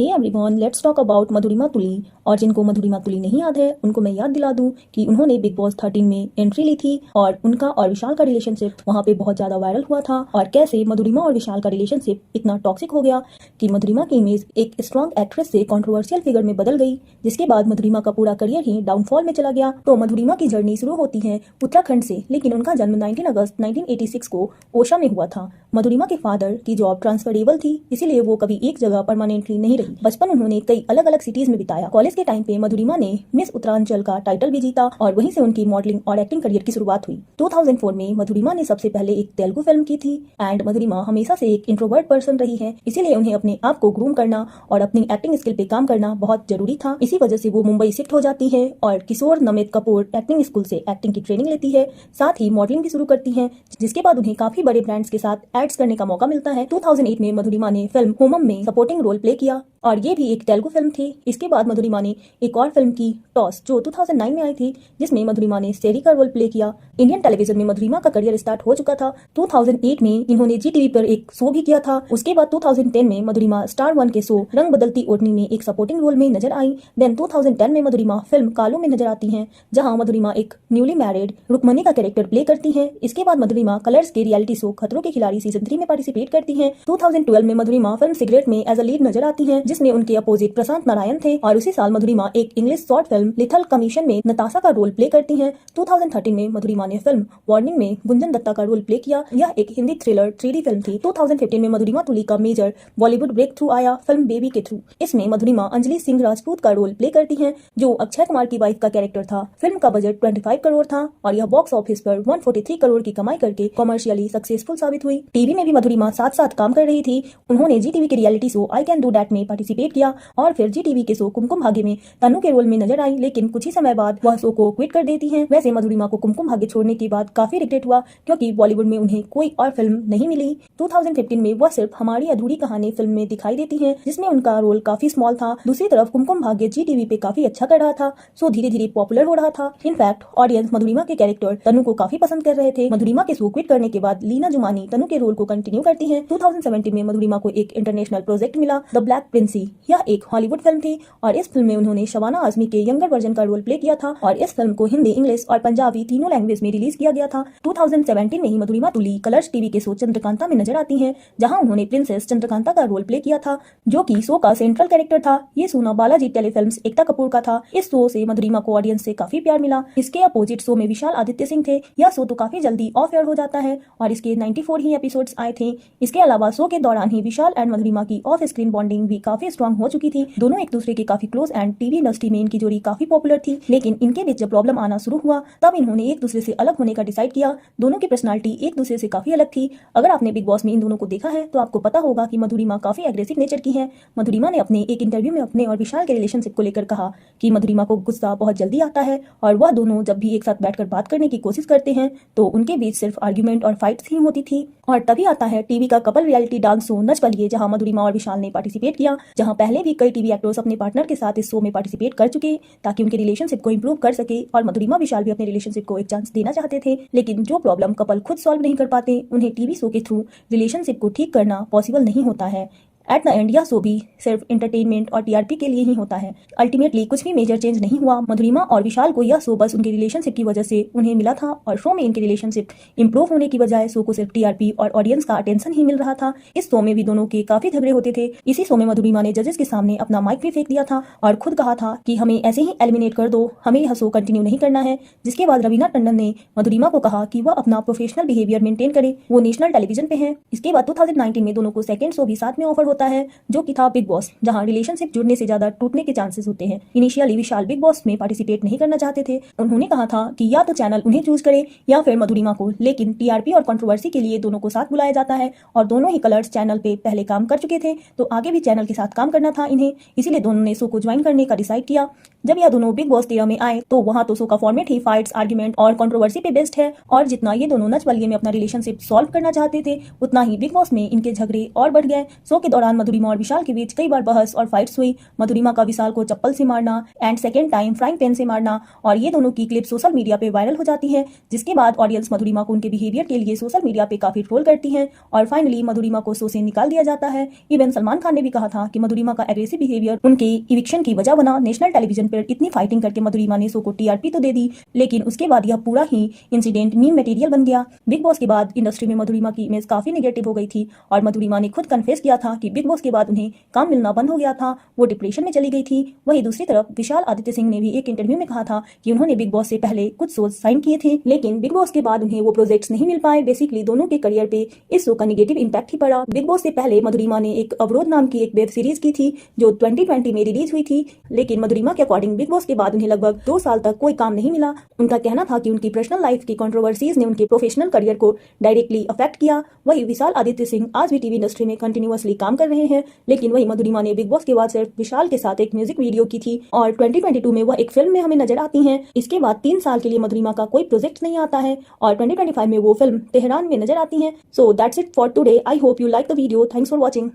Hey everyone, let's talk about Madhurima Tuli. और जिनको मधुरिमा तुली नहीं याद है उनको मैं याद दिला दूं कि उन्होंने बिग बॉस 13 में एंट्री ली थी और उनका और विशाल का रिलेशनशिप वहां पे बहुत ज्यादा वायरल हुआ था और कैसे मधुरिमा और विशाल का रिलेशनशिप इतना टॉक्सिक हो गया कि मधुरिमा की इमेज एक स्ट्रॉन्ग एक्ट्रेस से कंट्रोवर्शियल फिगर में बदल गई, जिसके बाद मधुरिमा का पूरा करियर ही डाउनफॉल में चला गया। तो मधुरिमा की जर्नी शुरू होती है उत्तराखंड से, लेकिन उनका जन्म 19 अगस्त 1986 को ओशा में हुआ था। मधुरिमा के फादर की जॉब ट्रांसफरेबल थी, इसीलिए वो कभी एक जगह परमानेंटली नहीं रही। बचपन उन्होंने कई अलग अलग सिटीज में बिताया। कॉलेज के टाइम पे मधुरिमा ने मिस उत्तरांचल का टाइटल भी जीता और वहीं से उनकी मॉडलिंग और एक्टिंग करियर की शुरुआत हुई। 2004 में मधुरिमा ने सबसे पहले एक तेलुगु फिल्म की थी। एंड मधुरिमा हमेशा से एक इंट्रोवर्ट पर्सन रही है, इसीलिए उन्हें अपने आप को ग्रूम करना और अपनी एक्टिंग स्किल पे काम करना बहुत जरूरी था। इसी वजह से वो मुंबई शिफ्ट हो जाती है और किशोर नमित कपूर एक्टिंग स्कूल से एक्टिंग की ट्रेनिंग लेती है, साथ ही मॉडलिंग भी शुरू करती है, जिसके बाद उन्हें काफी बड़े ब्रांड्स के साथ एड्स करने का मौका मिलता है। 2008 में मधुरिमा ने फिल्म होमम में सपोर्टिंग रोल प्ले किया और ये भी एक तेलुगु फिल्म थी। इसके बाद मधुरिमा ने एक और फिल्म की, टॉस, जो 2009 में आई थी, जिसमें मधुरिमा ने सेरी का रोल प्ले किया। इंडियन टेलीविजन में मधुरिमा का करियर स्टार्ट हो चुका था। 2008 में इन्होंने जी टीवी पर एक शो भी किया था। उसके बाद 2010 में मधुरिमा स्टार 1 के शो रंग बदलती ओढ़नी में एक सपोर्टिंग रोल में नजर आई। देन 2010 में मधुरिमा फिल्म कालो में नजर आती हैं, जहां मधुरिमा एक न्यूली मैरिड रुक्मणी का कैरेक्टर प्ले करती हैं। इसके बाद मधुरिमा कलर्स के रियलिटी शो खतरों के खिलाड़ी सीजन 3 में पार्टिसिपेट करती हैं। 2012 में मधुरिमा फिल्म सिगरेट में एज अ लीड नजर आती हैं, जिसमें उनके अपोजिट प्रशांत नारायण थे। और उसी साल मधुरिमा एक English short film lethal commission में नताशा का रोल प्ले करती हैं। 2013 में मधुरिमा ने फिल्म वार्निंग में गुंजन दत्ता का रोल प्ले किया। यह एक हिंदी थ्रिलर 3D फिल्म थी। 2015 में मधुरिमा तुली का मेजर बॉलीवुड ब्रेक थ्रू आया फिल्म बेबी के थ्रू। इसमें मधुरिमा अंजलि सिंह राजपूत का रोल प्ले करती हैं, जो अक्षय कुमार की वाइफ का कैरेक्टर था। फिल्म का बजट 25 करोड़ था और यह बॉक्स ऑफिस पर 143 करोड़ की कमाई करके कमर्शियली सक्सेसफुल साबित हुई। टीवी में भी मधुरिमा साथ साथ काम कर रही थी। उन्होंने जी टीवी के reality show I can do that में पार्टिसिपेट किया और फिर जी टीवी के शो कुमकुम भाग्य में तनु के रोल में नजर आई, लेकिन कुछ ही समय बाद वह शो को क्विट कर देती हैं। वैसे मधुरिमा को कुमकुम भाग्य छोड़ने के बाद काफी रिग्रेट हुआ, क्योंकि बॉलीवुड में उन्हें कोई और फिल्म नहीं मिली। 2015 में वह सिर्फ हमारी अधूरी कहानी फिल्म में दिखाई देती हैं, जिसमें उनका रोल काफी स्मॉल था। दूसरी तरफ कुमकुम भाग्य जी टीवी पे काफी अच्छा कर रहा था, शो धीरे धीरे पॉपुलर हो रहा था। इनफैक्ट ऑडियंस मधुरिमा के कैरेक्टर तनु को काफी पसंद कर रहे थे। मधुरिमा के शो क्विट करने के बाद लीना जुमानी तनु के रोल को कंटिन्यू करती हैं। 2017 में मधुरिमा को एक इंटरनेशनल प्रोजेक्ट मिला, द ब्लैक प्रिंसी। यह एक हॉलीवुड फिल्म थी और इस फिल्म में उन्होंने शबाना आजमी के यंगर वर्जन का रोल प्ले किया था और इस फिल्म को हिंदी, इंग्लिश और पंजाबी तीनों लैंग्वेज में रिलीज किया गया था। 2017 में ही मधुरिमा तुली कलर्स टीवी के शो चंद्रकांता में नजर आती हैं, जहां उन्होंने प्रिंसेस चंद्रकांता का रोल प्ले किया था, जो कि शो का सेंट्रल कैरेक्टर था। ये सोना बालाजी टेलीफिल्म्स एकता कपूर का था। इस शो से मधुरिमा को ऑडियंस से काफी प्यार मिला। इसके अपोजिट शो में विशाल आदित्य सिंह थे। यह शो तो काफी जल्दी ऑफ एयर हो जाता है और इसके 94 ही एपिसोड्स आए थे। इसके अलावा शो के दौरान ही विशाल एंड मधुरिमा की ऑफ स्क्रीन बॉन्डिंग भी काफी स्ट्रॉन्ग हो चुकी थी। दोनों एक दूसरे के काफी क्लोज एंड टीवी इंडस्ट्री में इनकी जोड़ी काफी पॉपुलर थी। लेकिन इनके बीच जब प्रॉब्लम आना शुरू हुआ, तब इन्होंने एक दूसरे से अलग होने का डिसाइड किया। दोनों की पर्सनालिटी एक दूसरे से काफी अलग थी। अगर आपने बिग बॉस में इन दोनों को देखा है तो आपको पता होगा कि मधुरिमा काफी एग्रेसिव नेचर की है। मधुरिमा ने अपने एक इंटरव्यू में अपने और विशाल के रिलेशनशिप को लेकर कहा कि मधुरिमा को गुस्सा बहुत जल्दी आता है और वह दोनों जब भी एक साथ बैठकर बात करने की कोशिश करते हैं तो उनके बीच सिर्फ आर्ग्यूमेंट और फाइट्स ही होती थी। और तभी आता है टीवी का couple reality dance show Nach Baliye, जहां मधुरिमा और विशाल ने पार्टिसिपेट किया, जहां पहले भी कई टीवी एक्टर्स अपने पार्टनर के साथ इस शो में पार्टिसिपेट कर चुके ताकि उनके रिलेशनशिप को इंप्रूव कर सके। और मधुरिमा विशाल भी अपने रिलेशनशिप को एक चांस देना चाहते थे, लेकिन जो प्रॉब्लम कपल खुद सॉल्व नहीं कर पाते, उन्हें टीवी शो के थ्रू रिलेशनशिप को ठीक करना पॉसिबल नहीं होता है। एट द एंड यह शो भी सिर्फ एंटरटेनमेंट और टीआरपी के लिए ही होता है। अल्टीमेटली कुछ भी मेजर चेंज नहीं हुआ। मधुरिमा और विशाल को यह शो बस उनके रिलेशनशिप की वजह से उन्हें मिला था और शो में इनके रिलेशनशिप इंप्रूव होने की बजाय शो को सिर्फ टीआरपी और ऑडियंस का अटेंशन ही मिल रहा था। इस शो में भी दोनों के काफी झगड़े होते थे। इसी शो में मधुरिमा ने जजेस के सामने अपना माइक भी फेंक दिया था और खुद कहा था कि हमें ऐसे ही एलिमिनेट कर दो, हमें यह शो कंटिन्यू नहीं करना है। जिसके बाद रवीना टंडन ने मधुरिमा को कहा कि वह अपना प्रोफेशनल बिहेवियर मेंटेन करे, वो नेशनल टेलीविजन पे है। इसके बाद 2019 में दोनों को सेकंड शो भी साथ में ऑफर होता है, जो कि था बिग बॉस, जहां रिलेशनशिप जुड़ने से ज्यादा टूटने के चांसेस होते हैं। इनिशियली विशाल बिग बॉस में पार्टिसिपेट नहीं करना चाहते थे। उन्होंने कहा था कि या तो चैनल उन्हें चूज करे या फिर मधुरिमा को, लेकिन टीआरपी और कंट्रोवर्सी के लिए दोनों को साथ बुलाया जाता है और दोनों ही कलर्स चैनल पे पहले काम कर चुके थे, तो आगे भी चैनल के साथ काम करना था इन्हें, इसीलिए दोनों ने शो को ज्वाइन करने का डिसाइड किया। जब यह दोनों बिग बॉस 13 में आए तो वहां तो शो का फॉर्मेट ही फाइट्स, आर्ग्यूमेंट और कंट्रोवर्सी पे बेस्ड है और जितना ये दोनों नच बलिए में अपना रिलेशनशिप सॉल्व करना चाहते थे, उतना ही बिग बॉस में इनके झगड़े और बढ़ गए। शो के दौरान दौरान मधुरिमा और विशाल के बीच कई बार बहस और फाइट्स हुई। मधुरिमा का विशाल को चप्पल से मारना and second time frying pan से मारना, और ये दोनों की क्लिप सोशल मीडिया पे वायरल हो जाती है, जिसके बाद ऑडियंस मधुरिमा को उनके बिहेवियर के लिए सोशल मीडिया पे काफी ट्रोल करती है और फाइनली मधुरिमा को शो से निकाल दिया जाता है। इवन सलमान खान ने भी कहा था कि मधुरिमा का एग्रेसिव बिहेवियर उनके इविक्शन की वजह बना। नेशनल टेलीविजन पर इतनी फाइटिंग करके मधुरिमा ने शो को टीआरपी तो दे दी, लेकिन उसके बाद यह पूरा ही इंसिडेंट मीम मटेरियल बन गया। बिग बॉस के बाद इंडस्ट्री में मधुरिमा की इमेज काफी नेगेटिव हो गई थी और मधुरिमा ने खुद कन्फेस किया था कि बिग बॉस के बाद उन्हें काम मिलना बंद हो गया था, वो डिप्रेशन में चली गई थी। वहीं दूसरी तरफ विशाल आदित्य सिंह ने भी एक इंटरव्यू में कहा था कि उन्होंने बिग बॉस से पहले कुछ शोज साइन किए थे, लेकिन बिग बॉस के बाद उन्हें वो प्रोजेक्ट्स नहीं मिल पाए। बेसिकली दोनों के करियर पे इस शो का नेगेटिव इंपैक्ट ही पड़ा। बिग बॉस से पहले मधुरिमा ने एक अवरोध नाम की एक वेब सीरीज की थी जो 2020 में रिलीज हुई थी, लेकिन मधुरिमा के अकॉर्डिंग बिग बॉस के बाद उन्हें लगभग 2 साल तक कोई काम नहीं मिला। उनका कहना था कि उनकी पर्सनल लाइफ की कंट्रोवर्सीज ने उनके प्रोफेशनल करियर को डायरेक्टली अफेक्ट किया। वही विशाल आदित्य सिंह आज भी टीवी इंडस्ट्री में कंटिन्यूअसली काम कर रहे हैं, लेकिन वही मधुरिमा ने बिग बॉस के बाद सिर्फ विशाल के साथ एक म्यूजिक वीडियो की थी और 2022 में वह एक फिल्म में हमें नजर आती हैं। इसके बाद 3 साल के लिए मधुरिमा का कोई प्रोजेक्ट नहीं आता है और 2025 में वो फिल्म तेहरान में नजर आती है। So that's it for today. I hope you like the video. Thanks for watching.